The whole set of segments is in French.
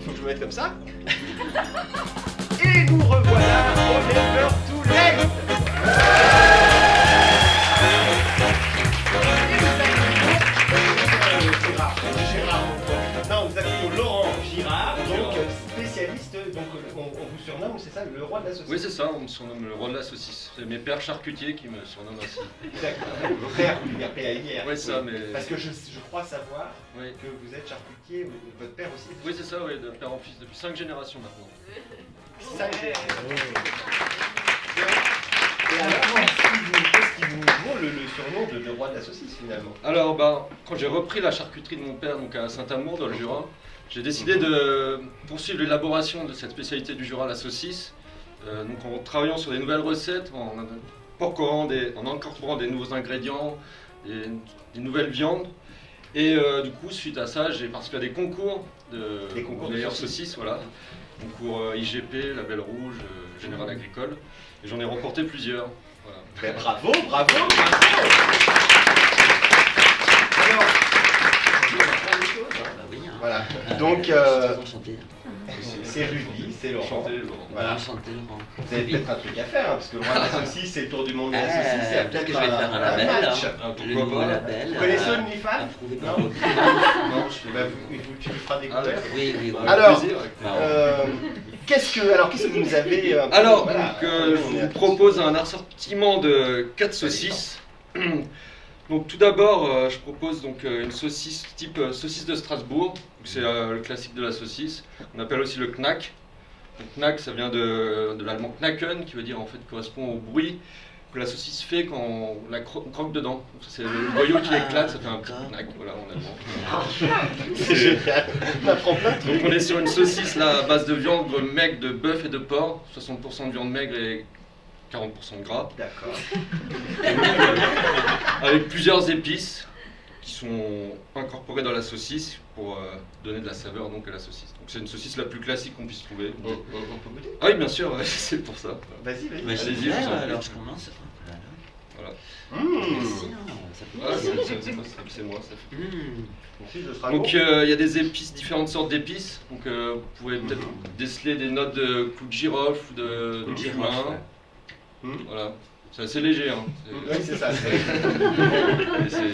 faut que je me mette comme ça. Et nous revoilà au Never Too Late. Non, nous accueillons Laurent Girard, donc spécialiste, donc on vous surnomme, c'est ça, le roi de la saucisse? Oui, c'est ça, on me surnomme le roi de la saucisse. C'est mes pères charcutiers qui me surnomment ainsi. D'accord, vos frères, il y a PAIR. Oui, ça, mais... Parce que je crois savoir oui. que vous êtes charcutier, votre père aussi. Oui, c'est ça, oui, de père en fils, depuis 5 générations maintenant. 5 générations. Et alors, qu'est-ce qui vous vaut le surnom de roi de la saucisse finalement? Alors, quand j'ai repris la charcuterie de mon père donc à Saint-Amour, dans le Jura, j'ai décidé de poursuivre l'élaboration de cette spécialité du Jura, la saucisse, donc en travaillant sur des nouvelles recettes, en incorporant des nouveaux ingrédients, des nouvelles viandes. Et du coup, suite à ça, j'ai participé à des concours de meilleures saucisses, voilà. Concours IGP, Label Rouge, Général Agricole. Et j'en ai remporté plusieurs. Voilà. Ben, bravo. Alors, voilà. Donc, c'est Rudy, c'est Laurent. Enchanté, Laurent. Voilà. Enchanté, Laurent. Vous avez peut-être un truc à faire, hein, parce que le roi de la saucisse, c'est le tour du monde de la saucisse. Il y a Peut-être que peut-être je vais faire un label. match. Le nouveau label. Vous connaissez OnlyFans? Approuvé Non. par le Non, tu lui feras découvrir. Oui. Alors, plaisir. qu'est-ce que vous nous avez... Alors, voilà, je vous propose un assortiment de 4 saucisses. Donc tout d'abord, je propose donc une saucisse type saucisse de Strasbourg. C'est le classique de la saucisse. On appelle aussi le knack. Donc, knack, ça vient de l'allemand knacken, qui veut dire en fait correspond au bruit que la saucisse fait quand on la croque dedans. Donc, c'est le boyau qui éclate, ça fait un petit knack, voilà, en allemand. C'est génial. On apprend plein de trucs. Donc on est sur une saucisse là à base de viande maigre de bœuf et de porc, 60% de viande maigre et 40% de gras, D'accord. avec plusieurs épices qui sont incorporées dans la saucisse pour donner de la saveur donc à la saucisse. Donc c'est une saucisse la plus classique qu'on puisse trouver. On peut goûter? Ah oui, bien sûr, ouais, c'est pour ça. Vas-y. Allez-y, je vous en prie. alors je commence. Voilà. Merci, ça fait Ah, plaisir. c'est moi, ça fait. Mon fils de Strasbourg. Donc il y a des épices, différentes sortes d'épices. Donc vous pouvez peut-être déceler des notes de clou de girofle ou de cumin. Voilà. C'est assez léger, hein. Oui, c'est ça. C'est...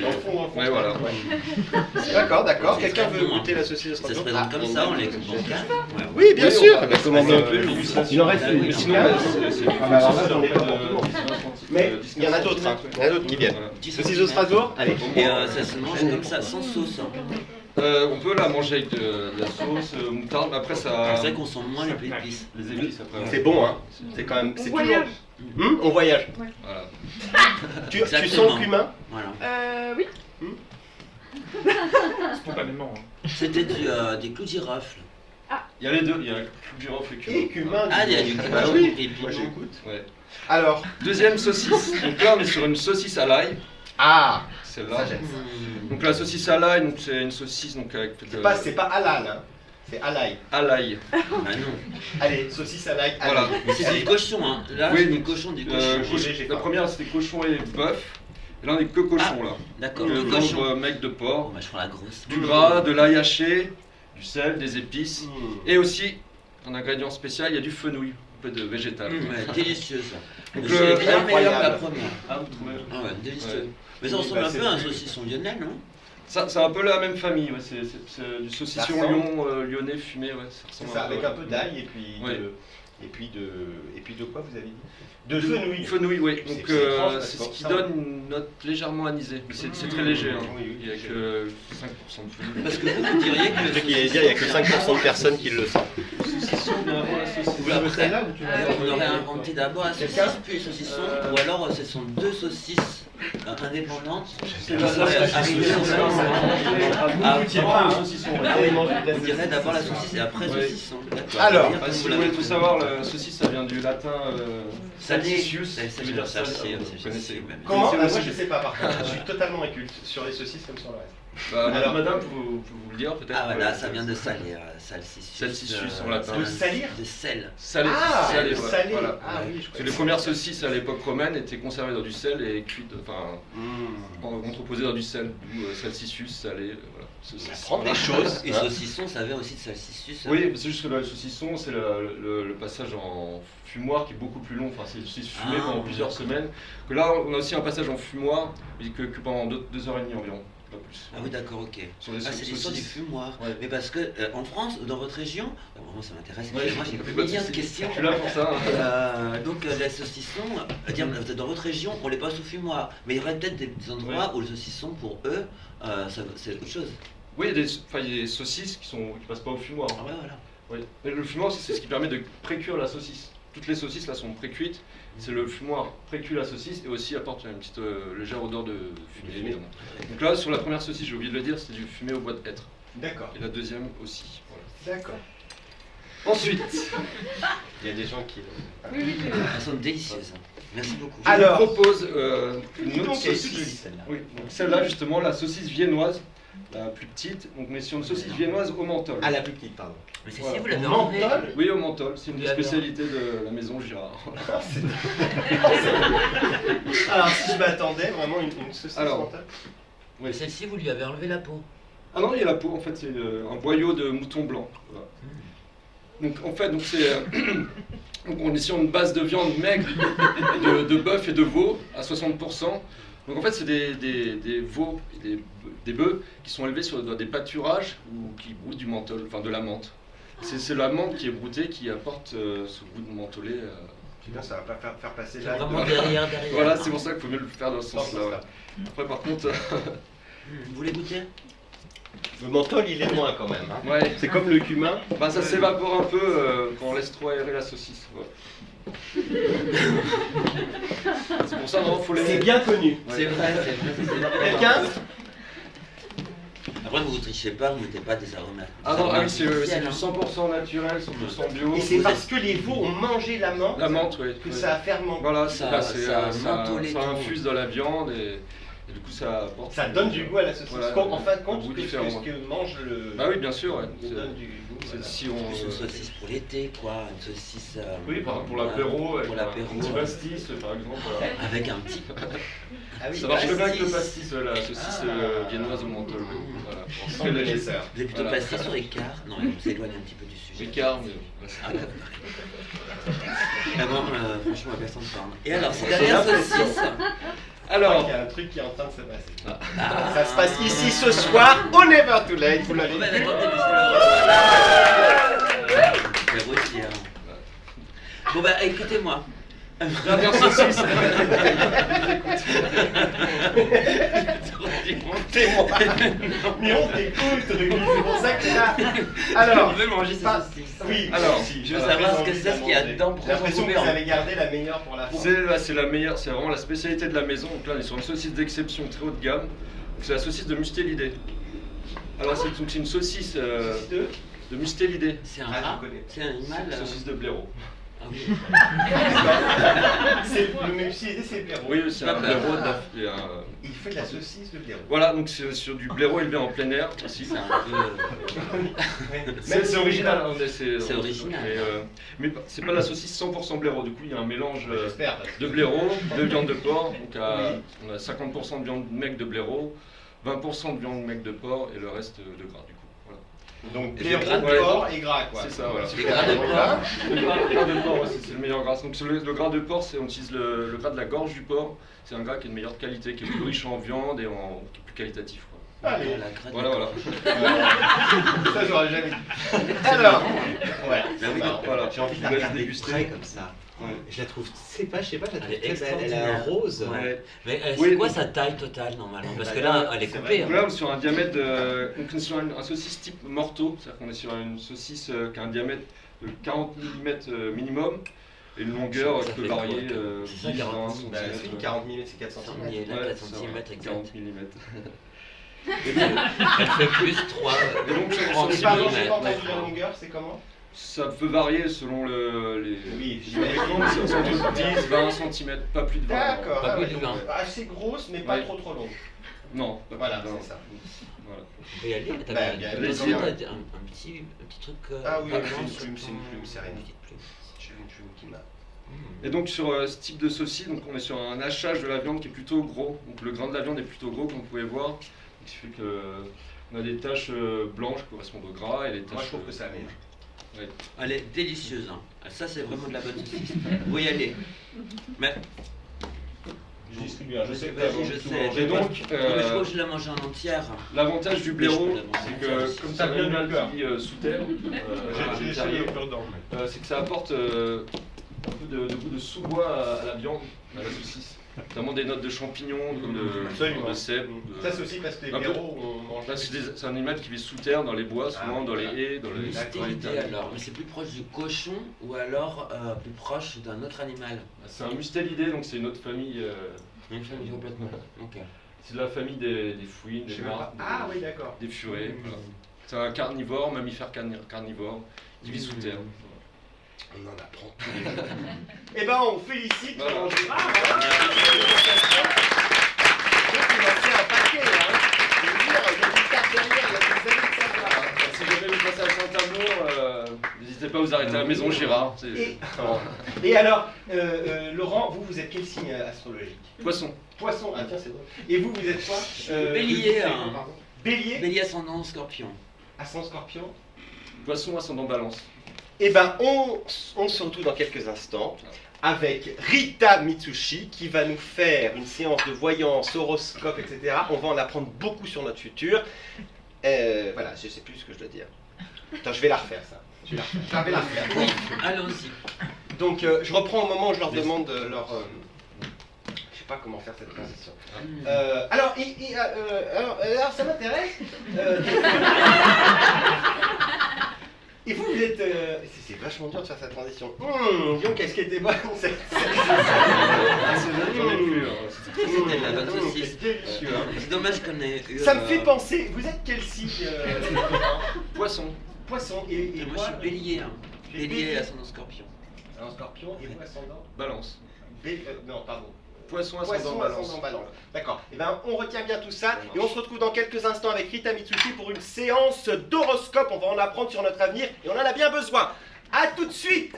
Au fond. Ouais, voilà. D'accord. Quelqu'un veut goûter la saucisse de Ça se Strasbourg? présente comme ça, on les coupe en 4. Oui, bien sûr. On va Commander un peu. Il en reste une. Sinon, c'est alors là, j'en ai pas pour Mais il y en a d'autres, hein. Il y en a d'autres qui viennent. Saucisse de Strasbourg? Allez. Et ça se mange comme ça, sans sauce. on peut la manger avec de la sauce, moutarde, mais après ça... C'est vrai qu'on sent moins les épices. Les épices après. C'est bon, hein. C'est quand même... C'est toujours... On voyage. Voilà. Tu Exactement. sens cumin? Voilà. Oui. Spontanément. C'était des clous de girofle. Il y a les deux, il y a clou de girofle et Et cumin. cumin. Ah, il y a du cumin. Bah oui. Et puis, Moi j'écoute. Ouais. Alors. Deuxième saucisse. Donc là on est sur une saucisse à l'ail. Ah. Celle-là. Ça j'aime ça. Donc la saucisse à l'ail, donc c'est une saucisse donc avec C'est pas halal, hein. C'est à l'ail. à l'ail. Ah non. Allez, saucisse à l'ail. Voilà. Mais c'est des cochons, hein. Là, Oui, c'est des donc, cochons. j'ai La pas. première c'était cochon et bœuf. Et là on est que cochon là. D'accord, Le le cochon. viande maigre de porc, On va prendre la grosse. du gras, de l'ail haché, du sel, des épices. Et aussi, un ingrédient spécial, il y a du fenouil, un peu de végétal. Ouais, délicieux ça. Donc, C'est bien incroyable. meilleur que la première. Ah, vous trouvez? Ah ouais, délicieux. Ouais. Mais ça ressemble Bah, un c'est- peu à un saucisson lyonnais, non? C'est un peu la même famille, ouais. C'est du saucisson Ça ressemble. lyonnais fumé, ouais. Ça C'est ressemble ça, un peu, avec ouais. un peu d'ail et puis Ouais. et puis de quoi vous avez dit? De fenouil. Fenouil, oui. C'est- Donc c'est étrange, parce c'est que ce qui ça- donne une note légèrement anisée. Mais c'est très léger, hein. Oui, Il n'y a j'ai- que 5% de fenouil. Parce que vous diriez que Je sais qu'il allait dire, il n'y a que 5% de personnes qui le sentent. Saucisson, bien avant la saucisse. Ou après, là ou tu on aurait inventé d'abord la saucisse puis le saucisson, ou alors ce sont deux saucisses indépendantes qui seraient arrivées ensemble. Pas un saucisson, ouais. On dirait d'abord la saucisse et après le Ouais. saucisson. D'accord. Alors, Dire Ah, comme si vous vous l'avez voulez tout fait. savoir, la saucisse ça vient du latin salsicius, Ça, ça veut dire ça, salsa, c'est- vous c'est- connaissez. c'est- Comment? C'est Ah, aussi- moi je sais pas par contre, je suis totalement inculte sur les saucisses comme sur le reste. Bah, Alors- madame, vous le dire peut-être. Ah voilà, ça vient de salir, salsicius. Salsicius en latin. De salir? De sel. Salé, Ah, salé, le ouais, salé. voilà. Ah oui, je Parce que crois. les premières saucisses à l'époque romaine étaient conservées dans du sel et cuites, enfin entreposées dans du sel, d'où salsicius, salé, voilà. saucisse. Prendre des choses. Et saucisson, ça vient aussi de salsicus. Oui, c'est juste que le saucisson, c'est le passage en fumoir qui est beaucoup plus long. Enfin, c'est une saucisse fumée pendant plusieurs semaines. Que là, on a aussi un passage en fumoir, mais que pendant 2h30 environ, pas plus. Ah oui, d'accord, ok. Sur les C'est l'histoire du saucisses. fumoir. Ouais. Mais parce que en France, dans votre région, moi ça m'intéresse, Ouais, moi j'ai pas de une milliard de soucis. questions. Je suis là pour ça. Donc les saucissons, dans votre région, on les passe au fumoir. Mais il y aurait peut-être des endroits où le saucisson, pour eux, c'est autre chose. Oui, il y a des saucisses qui passent pas au fumoir. Ah ouais, voilà. Oui. Mais le fumoir, c'est ce qui permet de pré-cuire la saucisse. Toutes les saucisses là sont pré-cuites. C'est le fumoir pré-cuit la saucisse et aussi apporte une petite légère odeur de fumée, évidemment. Donc là, sur la première saucisse, j'ai oublié de le dire, c'est du fumé au bois de hêtre. D'accord. Et la deuxième aussi. Voilà. D'accord. Ensuite, Il y a des gens qui. Elles sont délicieuses. Merci beaucoup. je Alors, vous propose une autre donc, elle est toute jolie, saucisse. celle-là. Oui, donc celle-là justement, la saucisse viennoise, la plus petite. Donc, mais sur une saucisse viennoise au menthol. Ah, la plus petite, pardon. Mais c'est Voilà. si vous l'avez Menthol. enlevé. Oui, au menthol. C'est une des Bien, bien. spécialités de la maison Girard. Alors, si je m'attendais vraiment une saucisse Alors. mentale. Oui. Celle-ci, vous lui avez enlevé la peau. Ah non, il y a la peau, en fait, c'est un boyau de mouton blanc. Voilà. Donc, en fait, donc on est sur une base de viande maigre, de bœuf et de veau à 60%. Donc en fait, c'est des veaux et des bœufs qui sont élevés dans des pâturages ou qui broutent du menthol, enfin de la menthe. C'est la menthe qui est broutée qui apporte ce goût de mentholé. Putain, ça va pas faire passer C'est là. vraiment derrière. Voilà, c'est pour ça qu'il faut mieux le faire dans ce Dans ce sens-là. sens-là. Ouais. Après, par contre, Vous voulez goûter? Le menthol, il est loin quand même. Hein. ouais, C'est comme le cumin. bah, ça s'évapore un peu quand on laisse trop aérer la saucisse. Ouais. C'est pour ça, non, faut les. C'est bien connu. Ouais. C'est vrai, c'est vrai. Quelqu'un? Après, vous ne trichez pas, vous ne mettez pas des aromates. Ah non, ah oui, c'est du artificiels, hein. 100% naturel, 100% bio. Et c'est parce que les veaux ont mangé la menthe, La menthe, oui. que ça a fermenté. Voilà, Ça- ça mentholé ça tout. infuse dans la viande et du coup ça apporte. Ça donne du goût à la saucisse. Voilà, en fin de un compte, goût que différent. ce que mange le. Bah oui, bien sûr, ouais. Il donne du goût. C'est Voilà. si on. Plus une saucisse pour l'été, quoi. Une saucisse. Oui, par exemple pour l'apéro, avec pour un l'apéro. petit pastis par exemple. Voilà. Avec un petit. Ah oui, Ça marche bien avec le pastis. pastis, la saucisse viennoise au menthol. Voilà. Sans connaisseur. Vous êtes plutôt Voilà. pastis sur écart? Non, on s'éloigne un petit peu du sujet. Écart, mais. Ah, d'accord. Ah bon, franchement, on va personne parle. Et alors, cette dernière saucisse. Je crois Alors, qu'il y a un truc qui est en train de se passer. Ah. Ça se passe ici ce soir au Never Too Late, vous l'avez Bon, bah, vu. attendez, laissez-le rôtir. Bon, bah, écoutez-moi. dernière saucisse. Montez-moi. Mais on t'écoute, Rudy, c'est pour ça que là. Alors, On veut manger cette pas- saucisse. oui, Alors, si, je veux j'ai savoir ce que envie c'est, de ce qu'il y a manger. dedans pour J'ai l'impression que retrouver vous en- avez gardé la meilleure pour la fin. C'est la meilleure, c'est vraiment la spécialité de la maison. Donc là, on est sur une saucisse d'exception très haut de gamme. Donc, c'est la saucisse de Mustélidé. Alors, c'est une saucisse de Mustélidé. C'est un Ah, je rat? connais. C'est un animal? C'est une saucisse de blaireau. Ah oui. C'est le même idée, c'est le blaireau. Oui, c'est un Pas blaireau. peur. Il fait de la saucisse de blaireau. Voilà, donc c'est sur du blaireau élevé en plein air aussi. C'est un peu. Ouais. C'est original. Hein, C'est original. Mais c'est pas la saucisse 100% blaireau. Du coup, il y a un mélange J'espère. de blaireau, de viande de porc. Donc Oui. on a 50% de viande maigre de blaireau, 20% de viande maigre de porc et le reste de gras du coup. Voilà. Donc Et blaireau, le gras de porc et gras quoi. C'est ça, voilà. Les gras de porc. Le gras de porc, ouais, c'est le meilleur gras. Donc sur le gras de porc, on utilise le gras de la gorge du porc. C'est un gras qui est de meilleure qualité, qui est plus riche en viande et qui est plus qualitatif. Quoi. Allez. La graine. Voilà, voilà. Ça j'aurais jamais dit. Alors, ouais, Ben oui, marrant. voilà. J'ai envie de la Je vous laisse regarder de déguster. près comme ça. Ouais. Je la trouve, je sais pas, je la trouve Elle est très belle. Elle a un extraordinaire. rose. Ouais. Mais Oui, c'est quoi donc- sa taille totale normalement? Parce que Bah, là, là, elle est c'est coupée. vrai. hein. Donc là, on est sur un diamètre de. Donc on est sur un saucisse type morteau, c'est-à-dire qu'on est sur une saucisse qui a un diamètre de 40 mm minimum et une longueur Ça qui peut fait varier quoi, que- c'est ça, 10, 40 20 cm. Bah, si, cm. 40 mm c'est 4 Ça, cm. on y est là, 4 cm exact. 40 mm. Elle fait plus 3. Et donc, sur- Oh, Et c'est pardon, bien, j'ai pas ouais. entendu la longueur, c'est comment? Ça peut varier selon les. Oui, les j'imagine. fréquences, c'est entre 10, 20 cm, pas plus de 20. D'accord, Pas ah plus ouais, de donc, 20. assez grosse mais pas Ouais. trop longue. Non, pas Voilà, plus de 20. c'est ça. Voilà. Et allez, Bah, t'as bien, allez-y, ouais. un petit truc. Ah oui, pas c'est blanc, une sur plume, ton- c'est une plume, c'est rien. Une petite plume. J'ai une plume qui m'a. Et donc sur ce type de saucisse, donc on est sur un hachage de la viande qui est plutôt gros. Donc le grain de la viande est plutôt gros comme vous pouvez voir. Ce qui fait que On a des taches blanches qui correspondent au gras et les taches. Moi je trouve que ça met. Ouais. Elle est délicieuse. Hein. Ça, c'est vraiment de la bonne saucisse. Vous y allez. Mais Je distribue, hein, je sais que Vas-y, t'as mangé je tout sais. mangé. Et donc, non, mais je crois que je l'ai mangée en entière. l'avantage du blaireau, c'est que comme Ça c'est un vient du animal cœur. qui vit sous terre, J'ai essayé au cœur d'orme. c'est que ça apporte un peu de goût de sous-bois à la viande, à la saucisse. Notamment des notes de champignons, Absolument. de cèpe. Ça c'est aussi parce que les Un peu. blaireaux on mange. Là, c'est un animal qui vit sous terre, dans les bois, souvent dans les haies, dans les Mustélidé alors. Mais c'est plus proche du cochon ou alors plus proche d'un autre animal? C'est un mustélidé, donc c'est une autre famille. Une famille complètement. Ok. C'est de la famille des fouines, Je des sais même martres, pas. Ah oui d'accord. des furets. Voilà. C'est un carnivore, mammifère carnivore, qui vit sous terre. On en apprend tous les jours. Eh ben on félicite Voilà. Laurent Gérard. Il en fait un paquet hein. Je veux dire, il y a une carte derrière, il y a des années de savoir. Si jamais vous passez à Saint-Amour, n'hésitez pas à vous arrêter à la maison Gérard. Et alors, Laurent, vous êtes quel signe astrologique? Poisson. Poisson, ah tiens c'est drôle. Et vous êtes quoi? Bélier, pardon. hein. Bélier. Bélier ascendant scorpion. Ascendant Scorpion. Poisson ascendant balance. Eh ben, on se retrouve dans quelques instants avec Rita Mitsushi qui va nous faire une séance de voyance, horoscope, etc. On va en apprendre beaucoup sur notre futur. Voilà, je sais plus ce que je dois dire. Attends, je vais la refaire ça. Je vais la refaire. Oui, allons-y. Donc, je reprends au moment où je leur demande leur. Je sais pas comment faire cette transition. Alors, ça m'intéresse. Et vous êtes. C'est vachement dur de faire cette transition. Dis qu'est-ce qui était bon cette. J'en ai plus. C'était de la bonne saucisse. C'est délicieux. Hein. C'est dommage qu'on ait eu. Ça me fait penser. Vous êtes quel signe Poisson. Poisson et Moi, je suis bélier. Hein. Tu es Bélier ascendant scorpion. Un scorpion et vous ascendant Balance. Non, pardon. Poisson Poisson ascendant balance. ascendant balance. D'accord. Et ben on retient bien tout ça et on se retrouve dans quelques instants avec Rita Mitsushi pour une séance d'horoscope. On va en apprendre sur notre avenir et on en a bien besoin. À tout de suite.